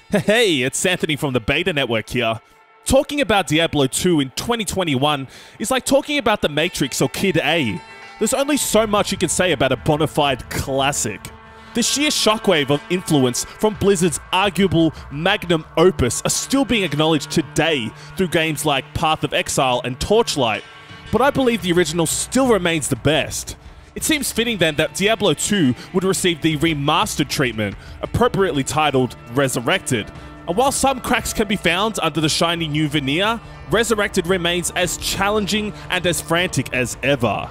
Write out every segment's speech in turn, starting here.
Hey, it's Anthony from the Beta Network here. Talking about Diablo 2 in 2021 is like talking about The Matrix or Kid A. There's only so much you can say about a bona fide classic. The sheer shockwave of influence from Blizzard's arguable magnum opus are still being acknowledged today through games like Path of Exile and Torchlight, but I believe the original still remains the best. It seems fitting then that Diablo 2 would receive the remastered treatment, appropriately titled Resurrected. And while some cracks can be found under the shiny new veneer, Resurrected remains as challenging and as frantic as ever.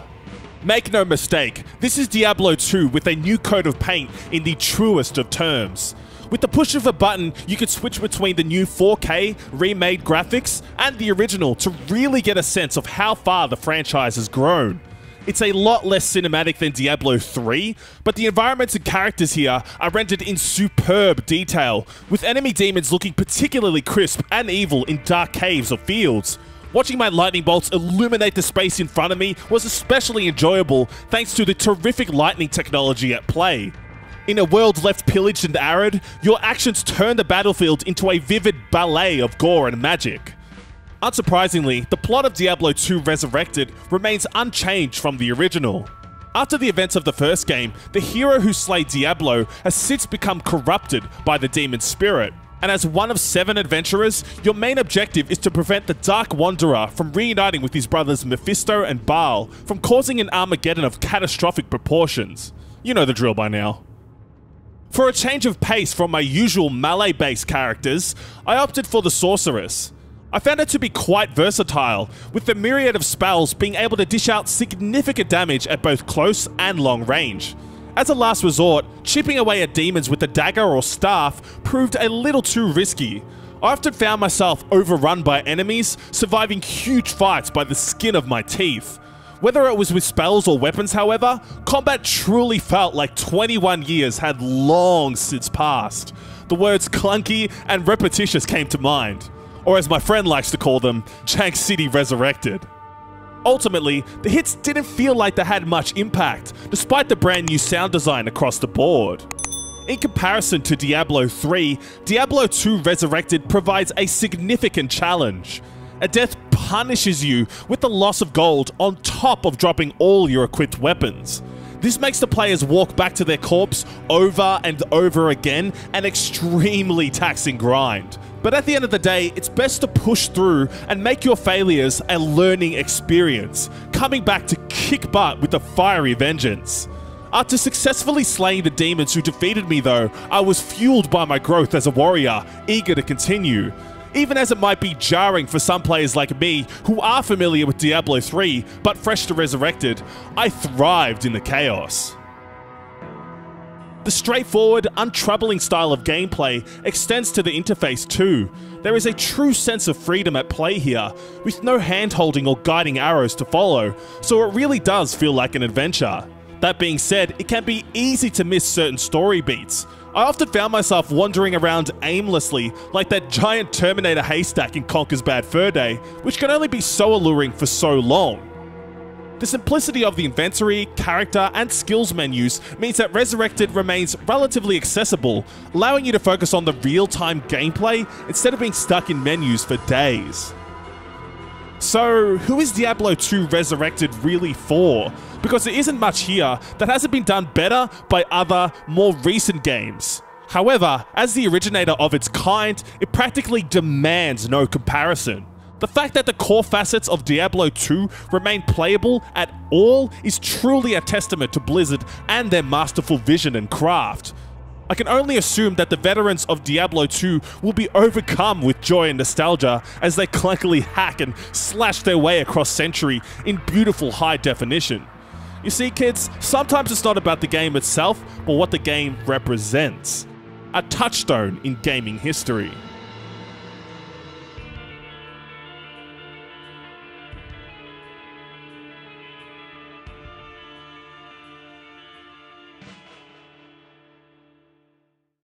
Make no mistake, this is Diablo 2 with a new coat of paint in the truest of terms. With the push of a button, you can switch between the new 4K remade graphics and the original to really get a sense of how far the franchise has grown. It's a lot less cinematic than Diablo 3, but the environments and characters here are rendered in superb detail, with enemy demons looking particularly crisp and evil in dark caves or fields. Watching my lightning bolts illuminate the space in front of me was especially enjoyable thanks to the terrific lightning technology at play. In a world left pillaged and arid, your actions turn the battlefield into a vivid ballet of gore and magic. Unsurprisingly, the plot of Diablo 2 Resurrected remains unchanged from the original. After the events of the first game, the hero who slayed Diablo has since become corrupted by the demon spirit, and as one of 7 adventurers, your main objective is to prevent the Dark Wanderer from reuniting with his brothers Mephisto and Baal from causing an Armageddon of catastrophic proportions. You know the drill by now. For a change of pace from my usual melee-based characters, I opted for the Sorceress. I found it to be quite versatile, with the myriad of spells being able to dish out significant damage at both close and long range. As a last resort, chipping away at demons with a dagger or staff proved a little too risky. I often found myself overrun by enemies, surviving huge fights by the skin of my teeth. Whether it was with spells or weapons, however, combat truly felt like 21 years had long since passed. The words clunky and repetitious came to mind. Or as my friend likes to call them, Jank City Resurrected. Ultimately, the hits didn't feel like they had much impact, despite the brand new sound design across the board. In comparison to Diablo 3, Diablo 2 Resurrected provides a significant challenge. A death punishes you with the loss of gold on top of dropping all your equipped weapons. This makes the players walk back to their corpse over and over again, an extremely taxing grind. But at the end of the day, it's best to push through and make your failures a learning experience, coming back to kick butt with a fiery vengeance. After successfully slaying the demons who defeated me though, I was fueled by my growth as a warrior, eager to continue. Even as it might be jarring for some players like me who are familiar with Diablo 3 but fresh to Resurrected, I thrived in the chaos. The straightforward, untroubling style of gameplay extends to the interface too. There is a true sense of freedom at play here, with no hand-holding or guiding arrows to follow, so it really does feel like an adventure. That being said, it can be easy to miss certain story beats. I often found myself wandering around aimlessly, like that giant Terminator haystack in Conker's Bad Fur Day, which can only be so alluring for so long. The simplicity of the inventory, character, and skills menus means that Resurrected remains relatively accessible, allowing you to focus on the real-time gameplay instead of being stuck in menus for days. So, who is Diablo 2 Resurrected really for? Because there isn't much here that hasn't been done better by other, more recent games. However, as the originator of its kind, it practically demands no comparison. The fact that the core facets of Diablo 2 remain playable at all is truly a testament to Blizzard and their masterful vision and craft. I can only assume that the veterans of Diablo 2 will be overcome with joy and nostalgia as they clunkily hack and slash their way across Century in beautiful high definition. You see, kids, sometimes it's not about the game itself, but what the game represents. A touchstone in gaming history.